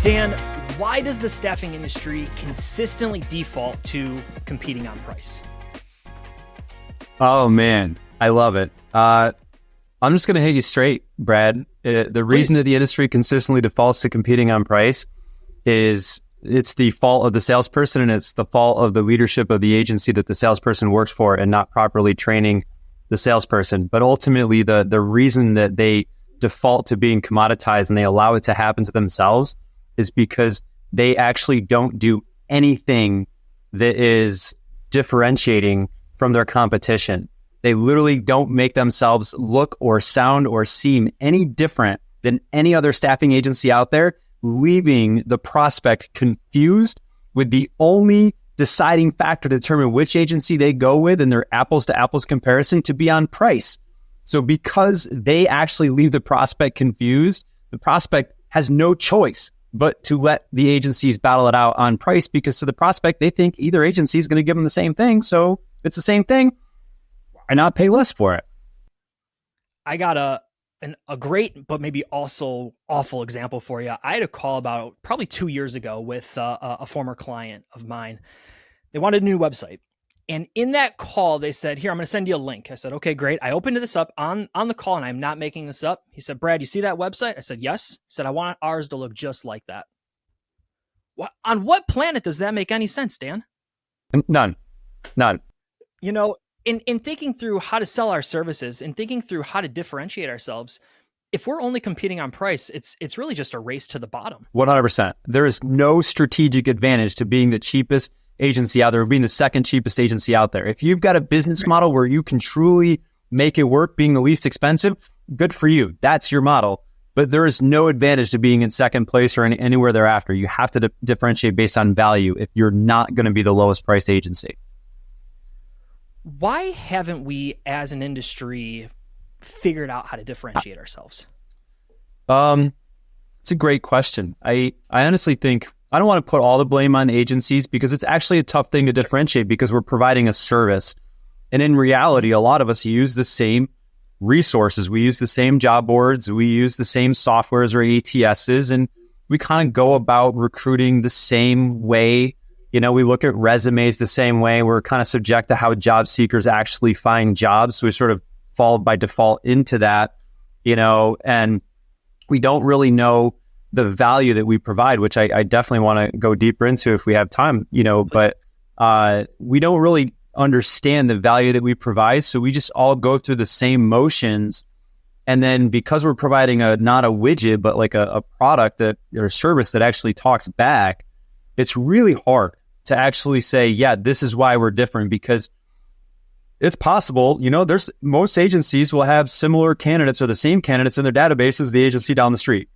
Dan, why does the staffing industry consistently default to competing on price? Oh, man. I love it. I'm just going to hit you straight, Brad. The reason that the industry consistently defaults to competing on price is it's the fault of the salesperson, and it's the fault of the leadership of the agency that the salesperson works for and not properly training the salesperson. But ultimately, the reason that they default to being commoditized and they allow it to happen to themselves is because they actually don't do anything that is differentiating from their competition. They literally don't make themselves look or sound or seem any different than any other staffing agency out there, leaving the prospect confused with the only deciding factor to determine which agency they go with in their apples to apples comparison to be on price. So because they actually leave the prospect confused, the prospect has no choice but to let the agencies battle it out on price, because to the prospect, they think either agency is going to give them the same thing. So if it's the same thing, why not pay less for it? I got a great, but maybe also awful example for you. I had a call about probably 2 years ago with a former client of mine. They wanted a new website. And in that call, they said, here, I'm going to send you a link. I said, okay, great. I opened this up on the call, and I'm not making this up. He said, Brad, you see that website? I said, yes. He said, I want ours to look just like that. On what planet does that make any sense, Dan? None. You know, in thinking through how to sell our services and thinking through how to differentiate ourselves, if we're only competing on price, it's really just a race to the bottom. 100%. There is no strategic advantage to being the cheapest agency out there, or being the second cheapest agency out there. If you've got a business model where you can truly make it work being the least expensive, good for you. That's your model. But there is no advantage to being in second place or anywhere thereafter. You have to differentiate based on value if you're not going to be the lowest priced agency. Why haven't we as an industry figured out how to differentiate ourselves? It's a great question. I honestly think I don't want to put all the blame on agencies, because it's actually a tough thing to differentiate because we're providing a service. And in reality, a lot of us use the same resources. We use the same job boards. We use the same softwares or ATSs, and we kind of go about recruiting the same way. You know, we look at resumes the same way. We're kind of subject to how job seekers actually find jobs. So we sort of fall by default into that, you know, and we don't really know the value that we provide, which I definitely want to go deeper into if we have time, you know, but we don't really understand the value that we provide. So we just all go through the same motions. And then because we're providing not a widget, but like a product or a service that actually talks back, it's really hard to actually say, yeah, this is why we're different, because it's possible, you know, most agencies will have similar candidates or the same candidates in their database as the agency down the street.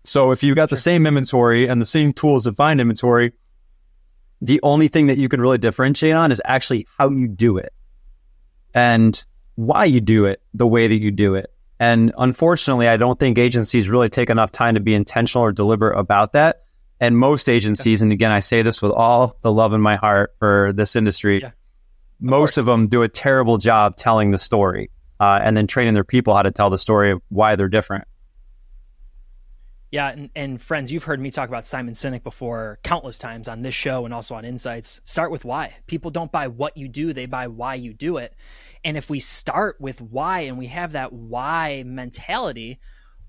So if you've got the same inventory and the same tools to find inventory, the only thing that you can really differentiate on is actually how you do it and why you do it the way that you do it. And unfortunately, I don't think agencies really take enough time to be intentional or deliberate about that. And most agencies, and again, I say this with all the love in my heart for this industry, most of them do a terrible job telling the story and then training their people how to tell the story of why they're different. Yeah, and friends, you've heard me talk about Simon Sinek before countless times on this show and also on Insights. Start with why. People don't buy what you do, they buy why you do it. And if we start with why and we have that why mentality,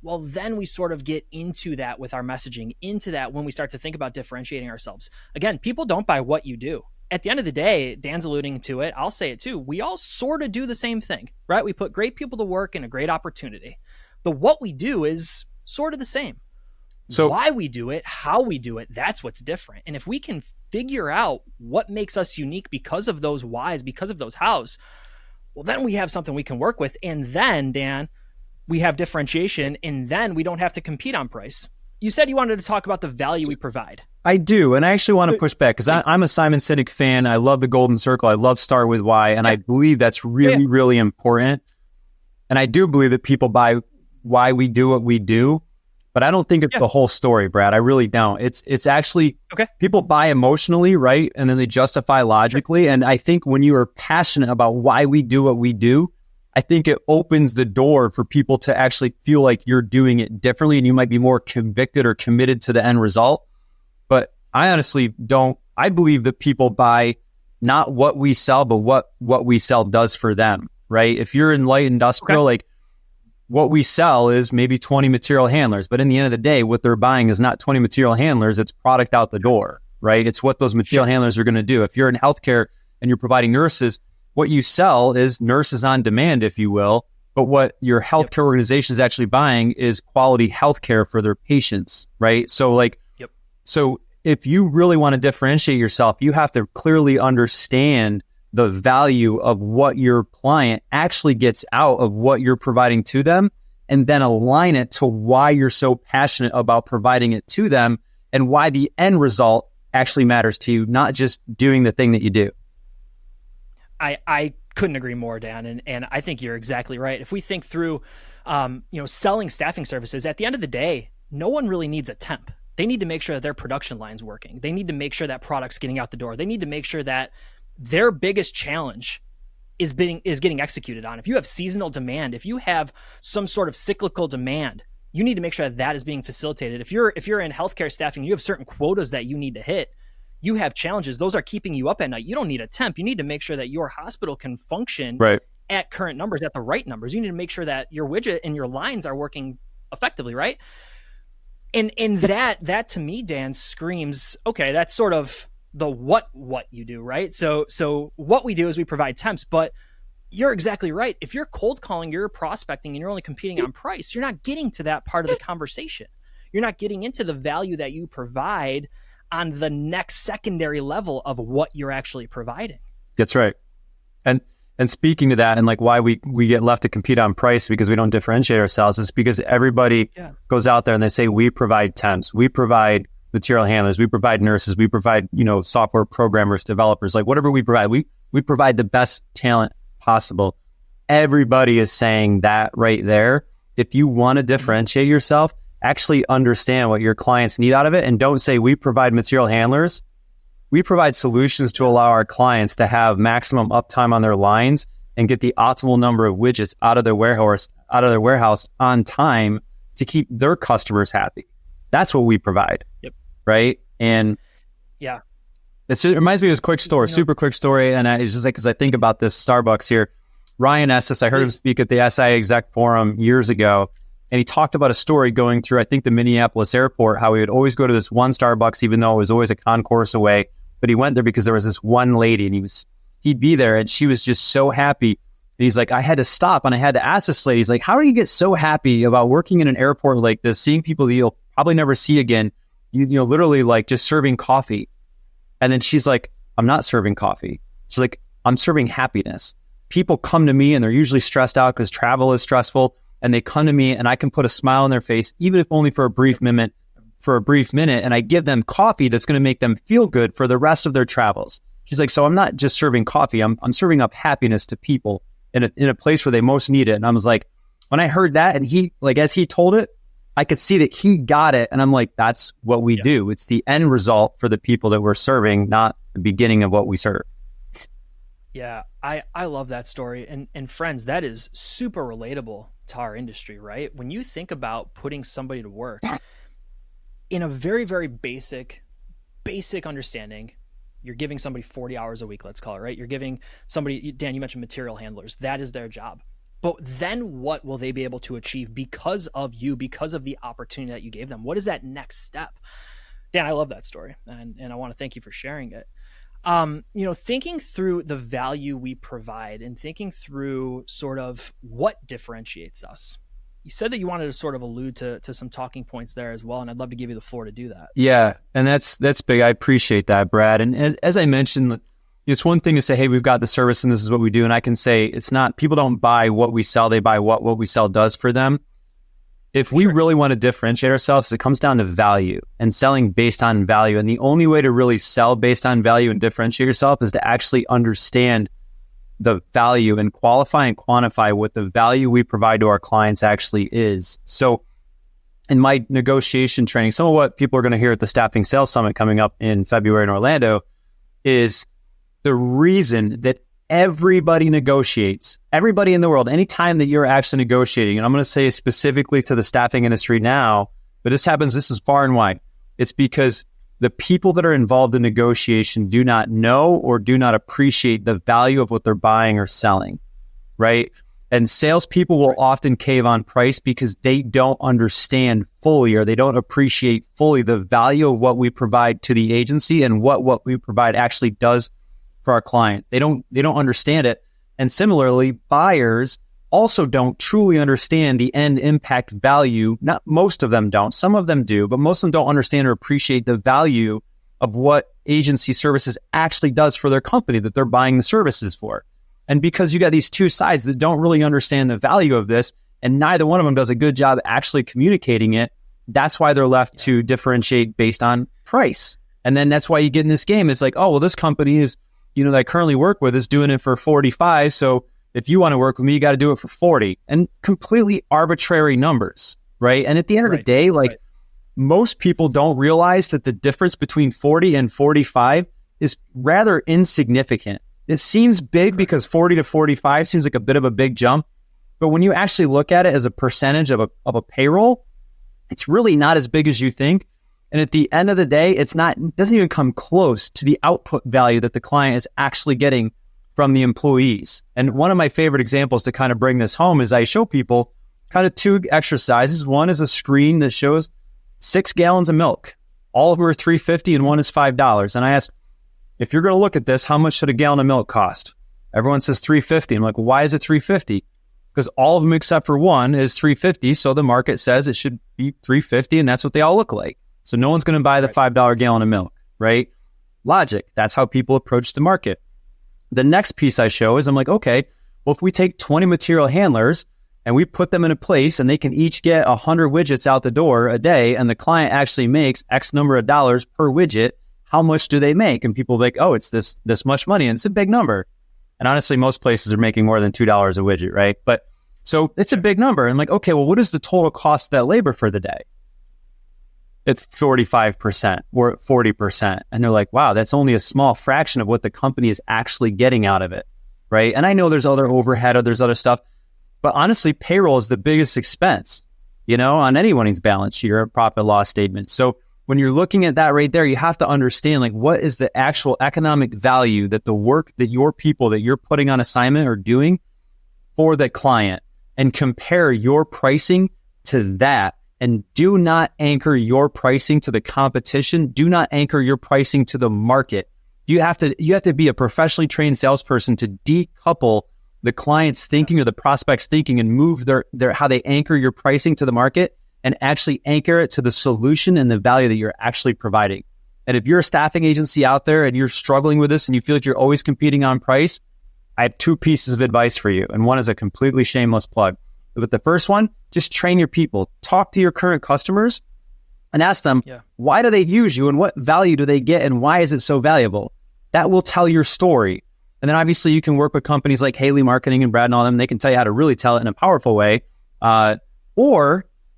well, then we sort of get into that with our messaging, into that when we start to think about differentiating ourselves. Again, people don't buy what you do. At the end of the day, Dan's alluding to it, I'll say it too, we all sort of do the same thing, right? We put great people to work in a great opportunity. The what we do is sort of the same. So why we do it, how we do it, that's what's different. And if we can figure out what makes us unique because of those whys, because of those hows, well, then we have something we can work with. And then, Dan, we have differentiation, and then we don't have to compete on price. You said you wanted to talk about the value we provide. I do. And I actually want to push back because I'm a Simon Sinek fan. I love the golden circle. I love start with why. And I believe that's really, really important. And I do believe that people buy why we do what we do. But I don't think it's the whole story, Brad. I really don't. It's actually, people buy emotionally, right? And then they justify logically. And I think when you are passionate about why we do what we do, I think it opens the door for people to actually feel like you're doing it differently and you might be more convicted or committed to the end result. But I honestly don't. I believe that people buy not what we sell, but what we sell does for them, right? If you're in light industrial, like what we sell is maybe 20 material handlers, but in the end of the day, what they're buying is not 20 material handlers, it's product out the door, right? It's what those material handlers are going to do. If you're in healthcare and you're providing nurses, what you sell is nurses on demand, if you will, but what your healthcare organization is actually buying is quality healthcare for their patients, right? So so if you really want to differentiate yourself, you have to clearly understand the value of what your client actually gets out of what you're providing to them, and then align it to why you're so passionate about providing it to them and why the end result actually matters to you, not just doing the thing that you do. I couldn't agree more, Dan. And I think you're exactly right. If we think through, selling staffing services, at the end of the day, no one really needs a temp. They need to make sure that their production line's working. They need to make sure that product's getting out the door. They need to make sure that their biggest challenge is getting executed on. If you have seasonal demand, if you have some sort of cyclical demand, you need to make sure that that is being facilitated. If you're in healthcare staffing, you have certain quotas that you need to hit. You have challenges. Those are keeping you up at night. You don't need a temp. You need to make sure that your hospital can function at current numbers, at the right numbers. You need to make sure that your widget and your lines are working effectively, right? And that to me, Dan, screams, okay, that's sort of the what you do, right? So what we do is we provide temps, but you're exactly right. If you're cold calling, you're prospecting, and you're only competing on price, you're not getting to that part of the conversation. You're not getting into the value that you provide on the next secondary level of what you're actually providing. That's right. And speaking to that, and like why we get left to compete on price because we don't differentiate ourselves, is because everybody goes out there and they say, we provide temps, we provide material handlers, we provide nurses, we provide, software programmers, developers, like whatever we provide, we provide the best talent possible. Everybody is saying that right there. If you want to differentiate yourself, actually understand what your clients need out of it, and don't say we provide material handlers. We provide solutions to allow our clients to have maximum uptime on their lines and get the optimal number of widgets out of their warehouse on time to keep their customers happy. That's what we provide. Yep. Right. And it reminds me of this quick story, super quick story. And it's just like, because I think about this Starbucks here, Ryan Estes, I heard him speak at the SI Exec Forum years ago. And he talked about a story going through, I think, the Minneapolis airport, how he would always go to this one Starbucks, even though it was always a concourse away. But he went there because there was this one lady, and he'd be there, and she was just so happy. And he's like, I had to stop, and I had to ask this lady, he's like, how do you get so happy about working in an airport like this, seeing people that you'll probably never see again, literally like just serving coffee? And then she's like, I'm not serving coffee. She's like, I'm serving happiness. People come to me, and they're usually stressed out because travel is stressful. And they come to me, and I can put a smile on their face, even if only for a brief minute, and I give them coffee that's going to make them feel good for the rest of their travels. She's like, so I'm not just serving coffee, I'm serving up happiness to people in a place where they most need it. And I was like, when I heard that, and he, like, as he told it, I could see that he got it. And I'm like, that's what we do. It's the end result for the people that we're serving, not the beginning of what we serve. Yeah, I love that story. And friends, that is super relatable to our industry, right? When you think about putting somebody to work in a very, very basic understanding, you're giving somebody 40 hours a week, let's call it, right? You're giving somebody, Dan, you mentioned material handlers. That is their job. But then what will they be able to achieve because of you, because of the opportunity that you gave them? What is that next step? Dan, I love that story. And I want to thank you for sharing it. Thinking through the value we provide and thinking through sort of what differentiates us. You said that you wanted to sort of allude to some talking points there as well, and I'd love to give you the floor to do that. Yeah, and that's big. I appreciate that, Brad. And as I mentioned, it's one thing to say, hey, we've got the service and this is what we do. And I can say it's not, people don't buy what we sell, they buy what we sell does for them. If we really want to differentiate ourselves, it comes down to value and selling based on value. And the only way to really sell based on value and differentiate yourself is to actually understand the value and qualify and quantify what the value we provide to our clients actually is. So in my negotiation training, some of what people are going to hear at the Staffing Sales Summit coming up in February in Orlando is the reason that everybody negotiates. Everybody in the world, anytime that you're actually negotiating, and I'm going to say specifically to the staffing industry now, but this is far and wide. It's because the people that are involved in negotiation do not know or do not appreciate the value of what they're buying or selling, right? And salespeople will often cave on price because they don't understand fully or they don't appreciate fully the value of what we provide to the agency and what we provide actually does for our clients. They don't understand it. And similarly, buyers also don't truly understand the end impact value. Not most of them don't. Some of them do, but most of them don't understand or appreciate the value of what agency services actually does for their company that they're buying the services for. And because you got these two sides that don't really understand the value of this, and neither one of them does a good job actually communicating it, that's why they're left to differentiate based on price. And then that's why you get in this game. It's like, oh, well, this company is, that I currently work with is doing it for 45. So if you want to work with me, you got to do it for 40, and completely arbitrary numbers, right? And at the end of the day, most people don't realize that the difference between 40 and 45 is rather insignificant. It seems big because 40 to 45 seems like a bit of a big jump. But when you actually look at it as a percentage of a payroll, it's really not as big as you think. And at the end of the day, it doesn't even come close to the output value that the client is actually getting from the employees. And one of my favorite examples to kind of bring this home is I show people kind of two exercises. One is a screen that shows 6 gallons of milk. All of them are $3.50 and one is $5. And I ask, if you're going to look at this, how much should a gallon of milk cost? Everyone says $3.50. I'm like, well, why is it $3.50? Because all of them except for one is $3.50. So the market says it should be $3.50, and that's what they all look like. So no one's going to buy the $5 gallon of milk, right? Logic. That's how people approach the market. The next piece I show is I'm like, okay, well, if we take 20 material handlers and we put them in a place and they can each get 100 widgets out the door a day, and the client actually makes X number of dollars per widget, how much do they make? And people are like, oh, it's this much money, and it's a big number. And honestly, most places are making more than $2 a widget, right? But so it's a big number. And I'm like, okay, well, what is the total cost of that labor for the day? It's 45% or 40%. And they're like, wow, that's only a small fraction of what the company is actually getting out of it, right? And I know there's other overhead or there's other stuff, but honestly, payroll is the biggest expense, on anyone's balance sheet or a profit loss statement. So when you're looking at that right there, you have to understand, what is the actual economic value that the work that your people that you're putting on assignment are doing for the client, and compare your pricing to that. And do not anchor your pricing to the competition. Do not anchor your pricing to the market. You have to be a professionally trained salesperson to decouple the client's thinking or the prospect's thinking and move their how they anchor your pricing to the market, and actually anchor it to the solution and the value that you're actually providing. And if you're a staffing agency out there and you're struggling with this and you feel like you're always competing on price, I have two pieces of advice for you. And one is a completely shameless plug. But the first one, just train your people. Talk to your current customers and ask them, why do they use you and what value do they get and why is it so valuable? That will tell your story. And then obviously you can work with companies like Haley Marketing and Brad and all them. They can tell you how to really tell it in a powerful way.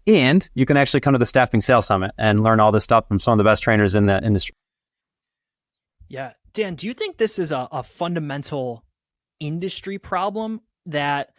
And you can actually come to the Staffing Sales Summit and learn all this stuff from some of the best trainers in the industry. Yeah. Dan, do you think this is a fundamental industry problem that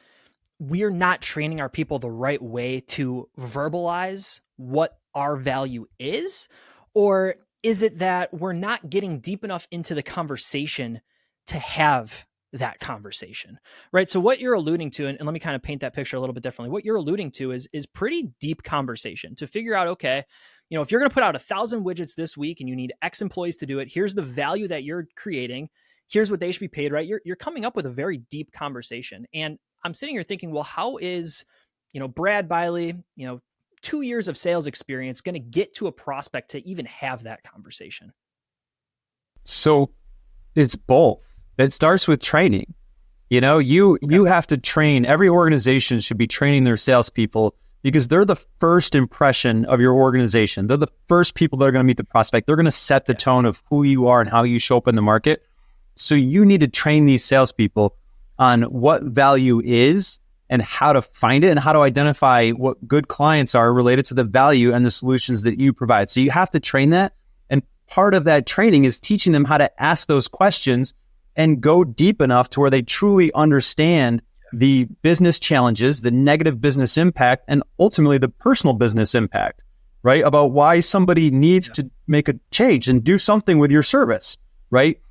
we're not training our people the right way to verbalize what our value is? Or is it that we're not getting deep enough into the conversation to have that conversation, right? So what you're alluding to, and let me kind of paint that picture a little bit differently. What you're alluding to is pretty deep conversation to figure out, okay, if you're going to put out 1,000 widgets this week and you need X employees to do it, here's the value that you're creating. Here's what they should be paid, right? You're coming up with a very deep conversation. And I'm sitting here thinking, well, how is, Brad Biley, 2 years of sales experience going to get to a prospect to even have that conversation? So it's both. It starts with training. You have to train. Every organization should be training their salespeople because they're the first impression of your organization. They're the first people that are going to meet the prospect. They're going to set the tone of who you are and how you show up in the market. So you need to train these salespeople on what value is and how to find it and how to identify what good clients are related to the value and the solutions that you provide. So you have to train that. And part of that training is teaching them how to ask those questions and go deep enough to where they truly understand the business challenges, the negative business impact, and ultimately the personal business impact, right? About why somebody needs to make a change and do something with your service, right?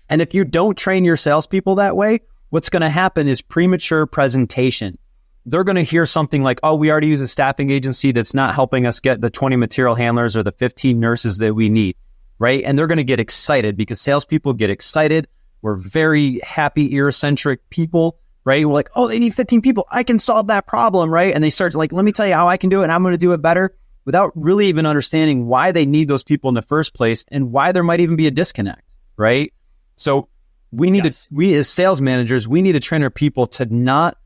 And if you don't train your salespeople that way, what's going to happen is premature presentation. They're going to hear something like, oh, we already use a staffing agency that's not helping us get the 20 material handlers or the 15 nurses that we need, right? And they're going to get excited because salespeople get excited. We're very happy, ear-centric people, right? We're like, oh, they need 15 people. I can solve that problem, right? And they start to like, let me tell you how I can do it and I'm going to do it better without really even understanding why they need those people in the first place and why there might even be a disconnect, right? So we need to, we as sales managers, we need to train our people to not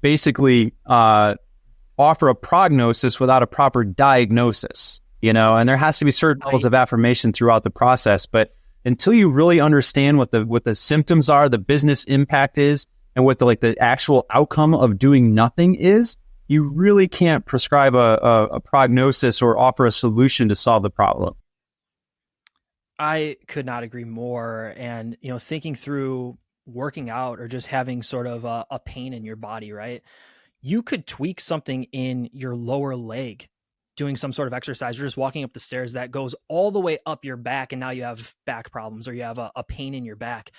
basically offer a prognosis without a proper diagnosis, you know, and there has to be certain levels of affirmation throughout the process. But until you really understand what the symptoms are, the business impact is, and what the actual outcome of doing nothing is, you really can't prescribe a prognosis or offer a solution to solve the problem. I could not agree more. And, you know, thinking through working out or just having sort of a pain in your body, right? You could tweak something in your lower leg, doing some sort of exercise, or just walking up the stairs that goes all the way up your back. And now you have back problems or you have a pain in your back.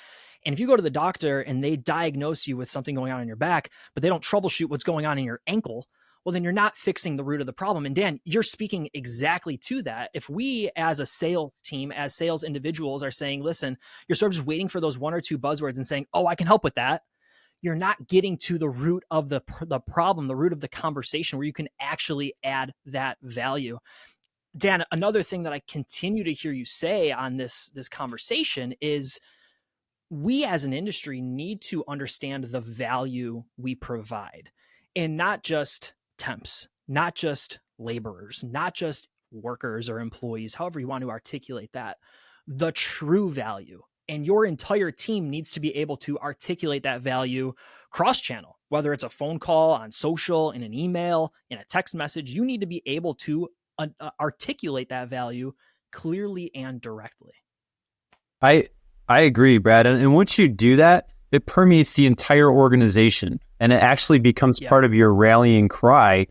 And if you go to the doctor and they diagnose you with something going on in your back, but they don't troubleshoot what's going on in your ankle, well, then you're not fixing the root of the problem. And Dan, you're speaking exactly to that. If we as a sales team, as sales individuals are saying, listen, you're sort of just waiting for those one or two buzzwords and saying, oh, I can help with that. You're not getting to the root of the problem, the root of the conversation where you can actually add that value. Dan, another thing that I continue to hear you say on this conversation is we as an industry need to understand the value we provide, and not just temps, not just laborers, not just workers or employees, however you want to articulate that, the true value. And your entire team needs to be able to articulate that value cross-channel, whether it's a phone call, on social, in an email, in a text message. You need to be able to articulate that value clearly and directly. I agree, Brad. And once you do that, it permeates the entire organization and it actually becomes part of your rallying cry.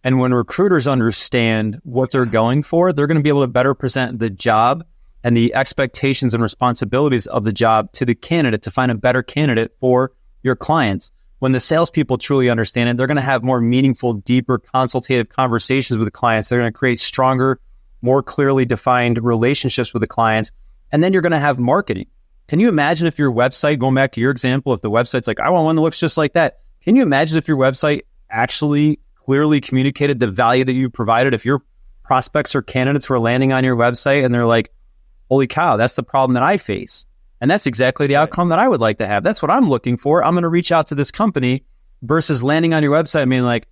And when recruiters understand what they're going for, they're going to be able to better present the job and the expectations and responsibilities of the job to the candidate to find a better candidate for your clients. When the salespeople truly understand it, they're going to have more meaningful, deeper, consultative conversations with the clients. They're going to create stronger, more clearly defined relationships with the clients. And then you're going to have marketing. Can you imagine if your website, going back to your example, if the website's like, I want one that looks just like that. Can you imagine if your website actually clearly communicated the value that you provided? If your prospects or candidates were landing on your website and they're like, holy cow, that's the problem that I face. And that's exactly the outcome that I would like to have. That's what I'm looking for. I'm going to reach out to this company versus landing on your website and being like,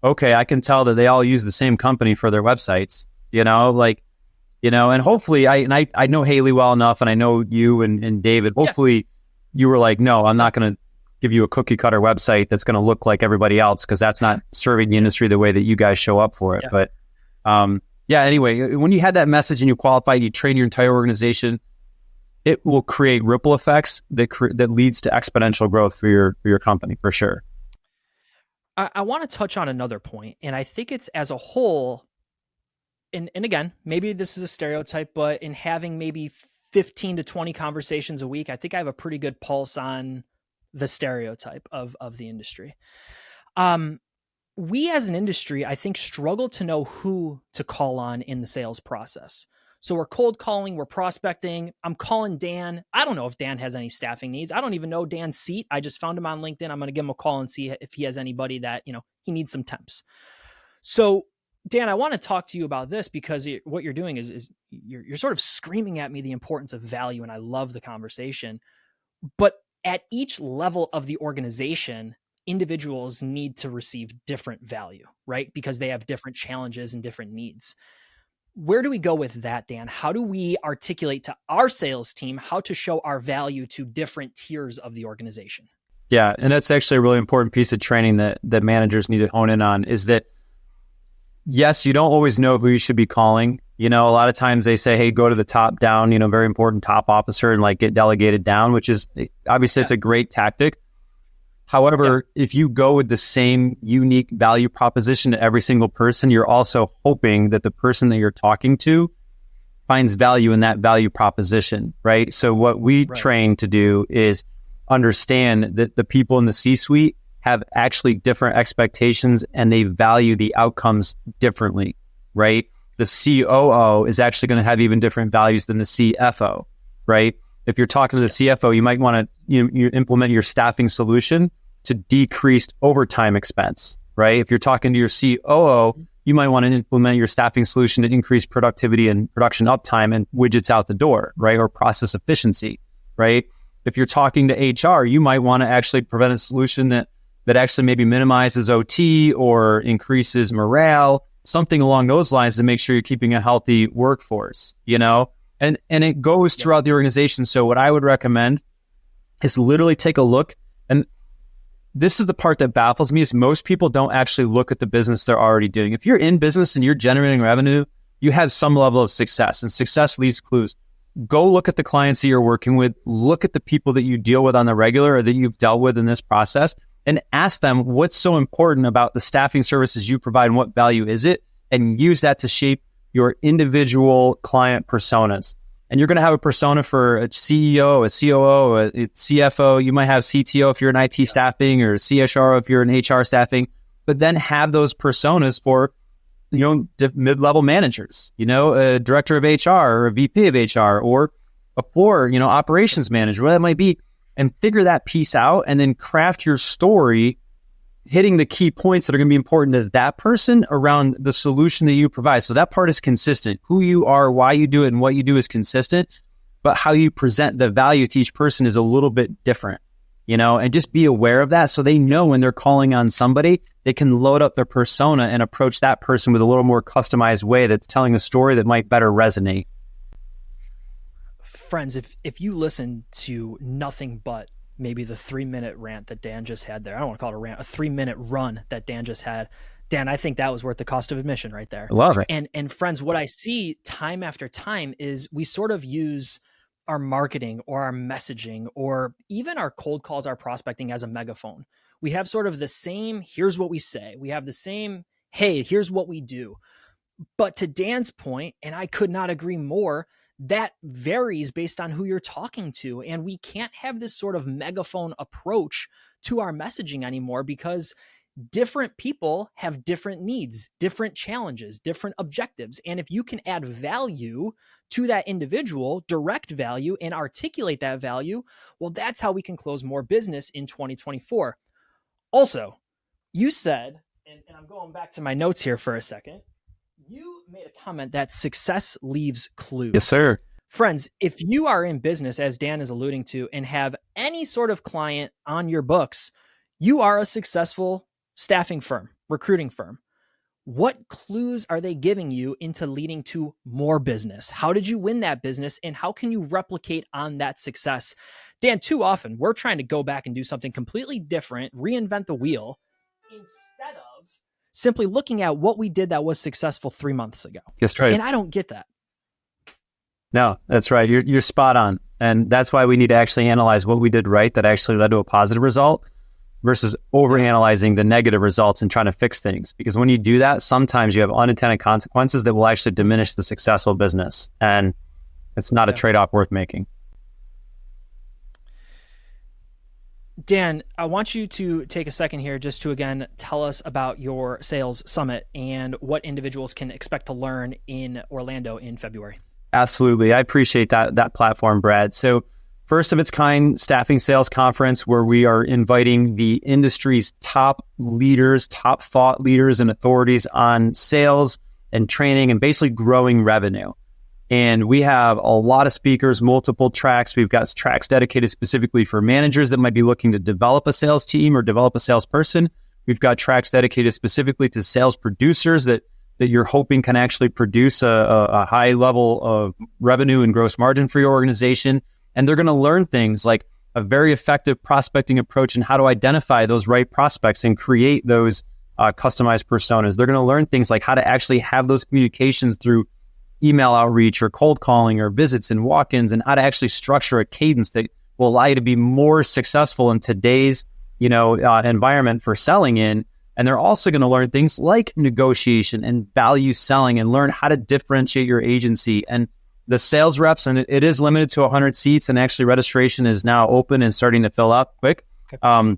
okay, I can tell that they all use the same company for their websites, and hopefully I know Haley well enough and I know you and David, hopefully you were like, no, I'm not going to give you a cookie cutter website that's going to look like everybody else because that's not serving the industry the way that you guys show up for it. But anyway, when you had that message and you qualify, you train your entire organization, it will create ripple effects that leads to exponential growth for your company, for sure. I want to touch on another point, and I think it's as a whole, and again, maybe this is a stereotype, but in having maybe 15 to 20 conversations a week, I think I have a pretty good pulse on the stereotype of the industry. We as an industry, I think, struggle to know who to call on in the sales process. So we're cold calling, we're prospecting. I'm calling Dan. I don't know if Dan has any staffing needs. I don't even know Dan's seat. I just found him on LinkedIn. I'm going to give him a call and see if he has anybody that, he needs some temps. So Dan, I want to talk to you about this because what you're doing is you're sort of screaming at me the importance of value. And I love the conversation, but at each level of the organization, individuals need to receive different value, right? Because they have different challenges and different needs. Where do we go with that, Dan? How do we articulate to our sales team how to show our value to different tiers of the organization? Yeah, and that's actually a really important piece of training that managers need to hone in on is that, yes, you don't always know who you should be calling, You know, a lot of times they say, hey, go to the top down, you know, very important top officer and like get delegated down, which is obviously it's a great tactic. However, if you go with the same unique value proposition to every single person, you're also hoping that the person that you're talking to finds value in that value proposition, right? So what we train to do is understand that the people in the C-suite have actually different expectations and they value the outcomes differently, right? The COO is actually going to have even different values than the CFO, right? If you're talking to the CFO, you might want to you implement your staffing solution to decrease overtime expense, right? If you're talking to your COO, you might want to implement your staffing solution to increase productivity and production uptime and widgets out the door, right? Or process efficiency, right? If you're talking to HR, you might want to actually prevent a solution that actually maybe minimizes OT or increases morale, something along those lines to make sure you're keeping a healthy workforce, you know? And it goes throughout the organization. So what I would recommend is literally take a look. And this is the part that baffles me is most people don't actually look at the business they're already doing. If you're in business and you're generating revenue, you have some level of success, and success leaves clues. Go look at the clients that you're working with, look at the people that you deal with on the regular or that you've dealt with in this process, and ask them what's so important about the staffing services you provide and what value is it, and use that to shape your individual client personas. And you're going to have a persona for a CEO, a COO, a CFO. You might have CTO if you're in IT staffing, or CHRO if you're in HR staffing, but then have those personas for, you know, mid-level managers, you know, a director of HR or a VP of HR or a floor, you know, operations manager, whatever that might be, and figure that piece out and then craft your story hitting the key points that are going to be important to that person around the solution that you provide. So that part is consistent. Who you are, why you do it, and what you do is consistent, but how you present the value to each person is a little bit different, you know, and just be aware of that so they know when they're calling on somebody, they can load up their persona and approach that person with a little more customized way that's telling a story that might better resonate. Friends, if you listen to nothing but maybe the 3-minute rant that Dan just had there. I don't want to call it a rant, a 3-minute run that Dan just had. Dan, I think that was worth the cost of admission right there. I love it. And friends, what I see time after time is we sort of use our marketing or our messaging or even our cold calls, our prospecting as a megaphone. We have sort of the same, here's what we say. We have the same, hey, here's what we do. But to Dan's point, and I could not agree more, that varies based on who you're talking to. And we can't have this sort of megaphone approach to our messaging anymore because different people have different needs, different challenges, different objectives. And if you can add value to that individual, direct value, and articulate that value, well, that's how we can close more business in 2024. Also, you said, and I'm going back to my notes here for a second, you made a comment that success leaves clues. Yes, sir. Friends, if you are in business, as Dan is alluding to, and have any sort of client on your books, you are a successful staffing firm, recruiting firm. What clues are they giving you into leading to more business? How did you win that business? And how can you replicate on that success? Dan, too often we're trying to go back and do something completely different, reinvent the wheel, instead of simply looking at what we did that was successful 3 months ago. That's right. And I don't get that. No, that's right. You're spot on. And that's why we need to actually analyze what we did right that actually led to a positive result versus overanalyzing the negative results and trying to fix things. Because when you do that, sometimes you have unintended consequences that will actually diminish the successful business. And it's not a trade-off worth making. Dan, I want you to take a second here just to, again, tell us about your sales summit and what individuals can expect to learn in Orlando in February. Absolutely. I appreciate that platform, Brad. So first of its kind staffing sales conference where we are inviting the industry's top leaders, top thought leaders and authorities on sales and training and basically growing revenue. And we have a lot of speakers, multiple tracks. We've got tracks dedicated specifically for managers that might be looking to develop a sales team or develop a salesperson. We've got tracks dedicated specifically to sales producers that you're hoping can actually produce a high level of revenue and gross margin for your organization. And they're going to learn things like a very effective prospecting approach and how to identify those right prospects and create those customized personas. They're going to learn things like how to actually have those communications through email outreach or cold calling or visits and walk-ins, and how to actually structure a cadence that will allow you to be more successful in today's, environment for selling in. And they're also going to learn things like negotiation and value selling and learn how to differentiate your agency. And the sales reps, and it is limited to 100 seats, and actually registration is now open and starting to fill up quick. Okay.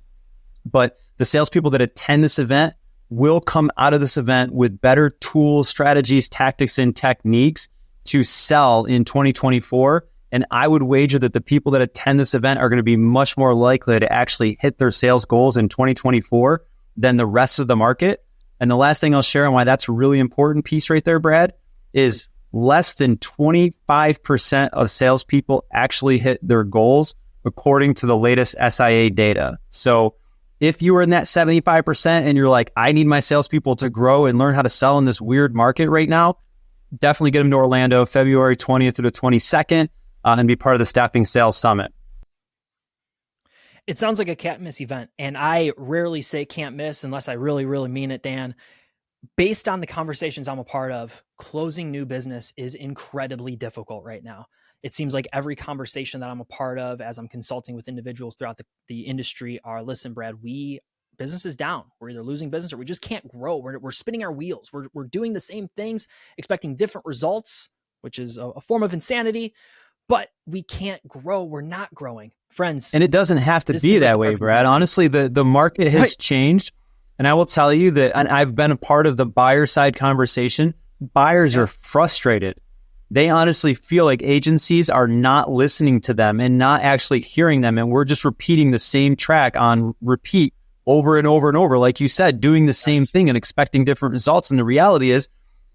But the salespeople that attend this event will come out of this event with better tools, strategies, tactics, and techniques to sell in 2024. And I would wager that the people that attend this event are going to be much more likely to actually hit their sales goals in 2024 than the rest of the market. And the last thing I'll share on why that's a really important piece right there, Brad, is less than 25% of salespeople actually hit their goals according to the latest SIA data. So if you are in that 75% and you're like, I need my salespeople to grow and learn how to sell in this weird market right now, definitely get them to Orlando, February 20th through the 22nd, and be part of the Staffing Sales Summit. It sounds like a can't miss event, and I rarely say can't miss unless I really, really mean it, Dan. Based on the conversations I'm a part of, closing new business is incredibly difficult right now. It seems like every conversation that I'm a part of as I'm consulting with individuals throughout the industry are, listen, Brad, business is down. We're either losing business or we just can't grow. We're spinning our wheels. We're doing the same things, expecting different results, which is a form of insanity, but we can't grow. We're not growing, friends. And it doesn't have to be that way, Brad. Honestly, the market has changed. And I will tell you that, and I've been a part of the buyer side conversation. Buyers are frustrated. They honestly feel like agencies are not listening to them and not actually hearing them. And we're just repeating the same track on repeat over and over and over. Like you said, doing the same thing and expecting different results. And the reality is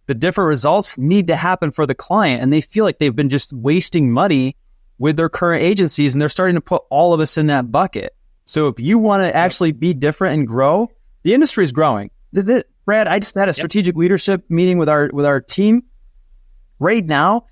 the different results need to happen for the client. And they feel like they've been just wasting money with their current agencies. And they're starting to put all of us in that bucket. So if you want to actually be different and grow, the industry is growing. Brad, I just had a strategic leadership meeting with our team. Right now,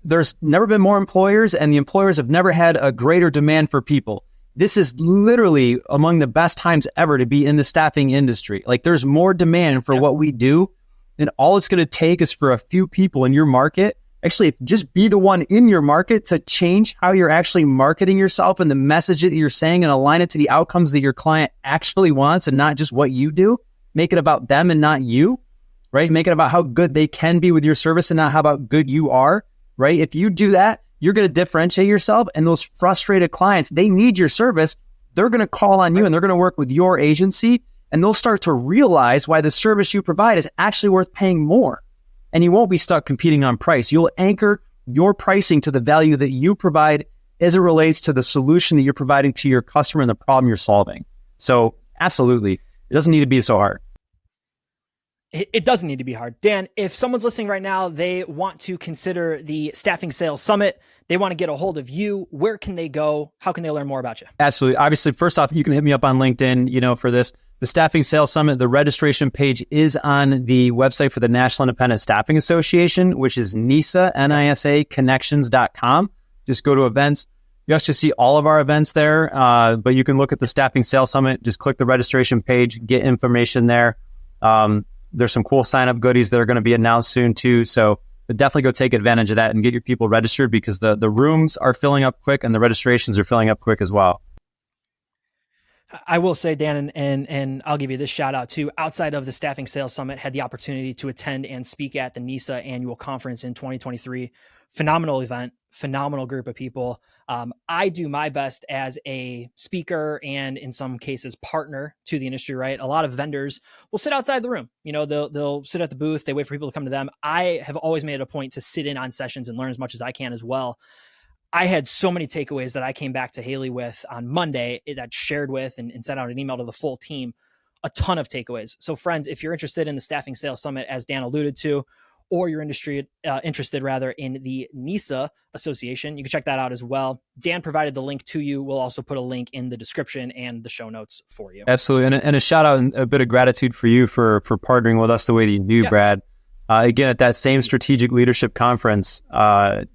there's never been more employers, and the employers have never had a greater demand for people. This is literally among the best times ever to be in the staffing industry. Like, there's more demand for what we do, and all it's going to take is for a few people in your market. Actually, just be the one in your market to change how you're actually marketing yourself and the message that you're saying, and align it to the outcomes that your client actually wants and not just what you do. Make it about them and not you, right? Make it about how good they can be with your service and not how about good you are, right? If you do that, you're going to differentiate yourself, and those frustrated clients, they need your service. They're going to call on you, and they're going to work with your agency, and they'll start to realize why the service you provide is actually worth paying more. And you won't be stuck competing on price. You'll anchor your pricing to the value that you provide as it relates to the solution that you're providing to your customer and the problem you're solving. So absolutely, it doesn't need to be so hard. It doesn't need to be hard. Dan, if someone's listening right now, they want to consider the Staffing Sales Summit, they want to get a hold of you, where can they go? How can they learn more about you? Absolutely. Obviously, first off, you can hit me up on LinkedIn, for this. The Staffing Sales Summit, the registration page is on the website for the National Independent Staffing Association, which is NISA, N-I-S-A, connections.com. Just go to events. You actually see all of our events there, but you can look at the Staffing Sales Summit. Just click the registration page, get information there. There's some cool sign-up goodies that are going to be announced soon too. So definitely go take advantage of that and get your people registered, because the rooms are filling up quick and the registrations are filling up quick as well. I will say, Dan, and I'll give you this shout out too. Outside of the Staffing Sales Summit, had the opportunity to attend and speak at the NISA annual conference in 2023. Phenomenal event, phenomenal group of people. I do my best as a speaker and in some cases partner to the industry, right? A lot of vendors will sit outside the room. They'll sit at the booth. They wait for people to come to them. I have always made it a point to sit in on sessions and learn as much as I can as well. I had so many takeaways that I came back to Haley with on Monday that shared with and sent out an email to the full team, a ton of takeaways. So friends, if you're interested in the Staffing Sales Summit, as Dan alluded to, or you're interested in the NISA Association, you can check that out as well. Dan provided the link to you. We'll also put a link in the description and the show notes for you. Absolutely. And a shout out and a bit of gratitude for you for partnering with us the way that you do, Brad. Again, at that same strategic leadership conference,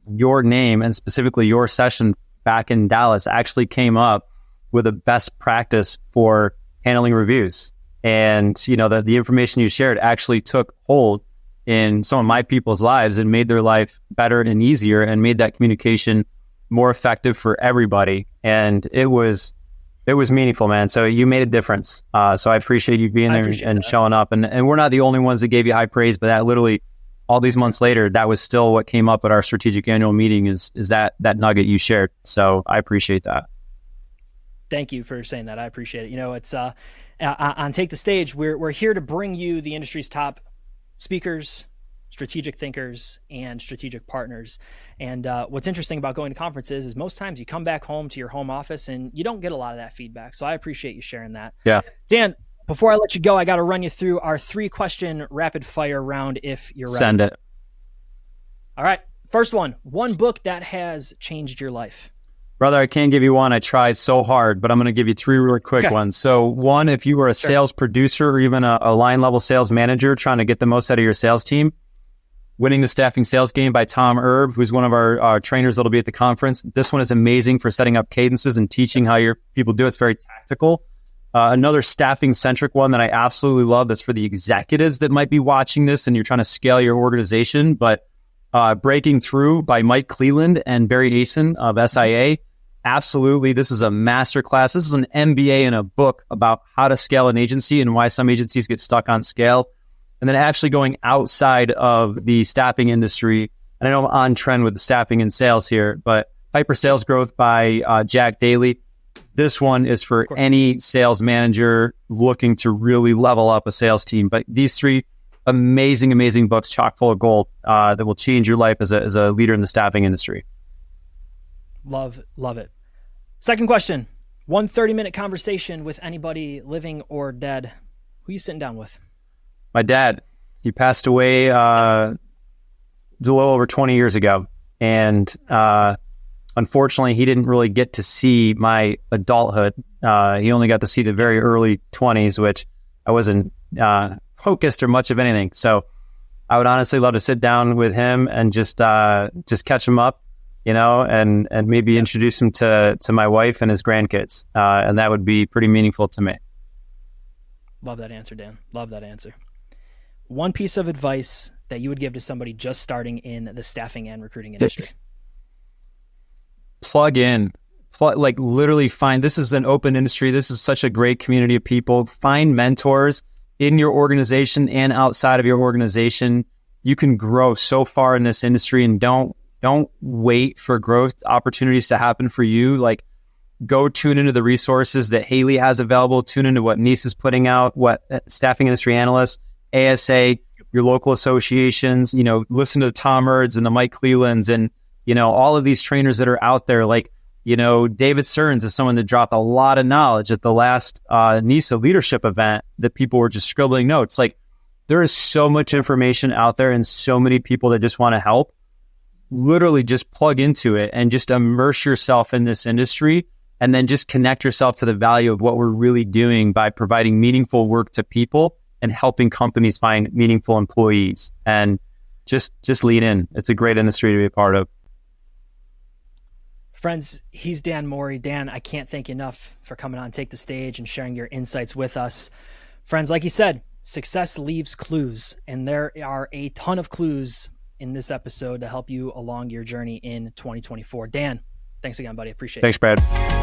your name and specifically your session back in Dallas actually came up with a best practice for handling reviews. And, the information you shared actually took hold in some of my people's lives and made their life better and easier and made that communication more effective for everybody. And it was meaningful, man. So you made a difference. So I appreciate you being there and showing up. And we're not the only ones that gave you high praise, but that literally all these months later, that was still what came up at our strategic annual meeting is that nugget you shared. So I appreciate that. Thank you for saying that. I appreciate it. You know, it's on Take the Stage, we're here to bring you the industry's top speakers, strategic thinkers, and strategic partners. And what's interesting about going to conferences is most times you come back home to your home office and you don't get a lot of that feedback. So I appreciate you sharing that. Yeah. Dan, before I let you go, I got to run you through our 3-question rapid fire round if you're ready. Send it. All right. First one book that has changed your life. Brother, I can't give you one. I tried so hard, but I'm going to give you 3 really quick ones. So one, if you were a sales producer or even a line level sales manager trying to get the most out of your sales team, Winning the Staffing Sales Game by Tom Erb, who's one of our trainers that'll be at the conference. This one is amazing for setting up cadences and teaching how your people do it. It's very tactical. Another staffing centric one that I absolutely love that's for the executives that might be watching this and you're trying to scale your organization, but Breaking Through by Mike Cleland and Barry Asen of SIA. Absolutely. This is a masterclass. This is an MBA in a book about how to scale an agency and why some agencies get stuck on scale. And then actually going outside of the staffing industry. And I know I'm on trend with the staffing and sales here, but Hyper Sales Growth by Jack Daly. This one is for any sales manager looking to really level up a sales team. But these 3 amazing, amazing books, chock full of gold, that will change your life as a leader in the staffing industry. Love it. Second question. 1 30-minute conversation with anybody living or dead. Who are you sitting down with? My dad. He passed away a little over 20 years ago. And unfortunately, he didn't really get to see my adulthood. He only got to see the very early 20s, which I wasn't focused or much of anything. So I would honestly love to sit down with him and just catch him up, you know, and maybe introduce him to my wife and his grandkids. And that would be pretty meaningful to me. Love that answer, Dan. Love that answer. 1 piece of advice that you would give to somebody just starting in the staffing and recruiting industry. Plug in. Like literally find, this is an open industry. This is such a great community of people. Find mentors in your organization and outside of your organization. You can grow so far in this industry, and don't wait for growth opportunities to happen for you. Like, go tune into the resources that Haley has available, tune into what NICE is putting out, what staffing industry analysts, ASA, your local associations, you know, listen to the Tom Erds and the Mike Clelands and, you know, all of these trainers that are out there. Like, you know, David Stearns is someone that dropped a lot of knowledge at the last NISA leadership event that people were just scribbling notes. Like, there is so much information out there and so many people that just want to help. Literally just plug into it and just immerse yourself in this industry, and then just connect yourself to the value of what we're really doing by providing meaningful work to people and helping companies find meaningful employees. And just lean in. It's a great industry to be a part of. Friends, he's Dan Mori. Dan, I can't thank you enough for coming on Take the Stage and sharing your insights with us. Friends, like he said, success leaves clues, and there are a ton of clues in this episode to help you along your journey in 2024. Dan, thanks again, buddy. Appreciate it. Thanks, Brad.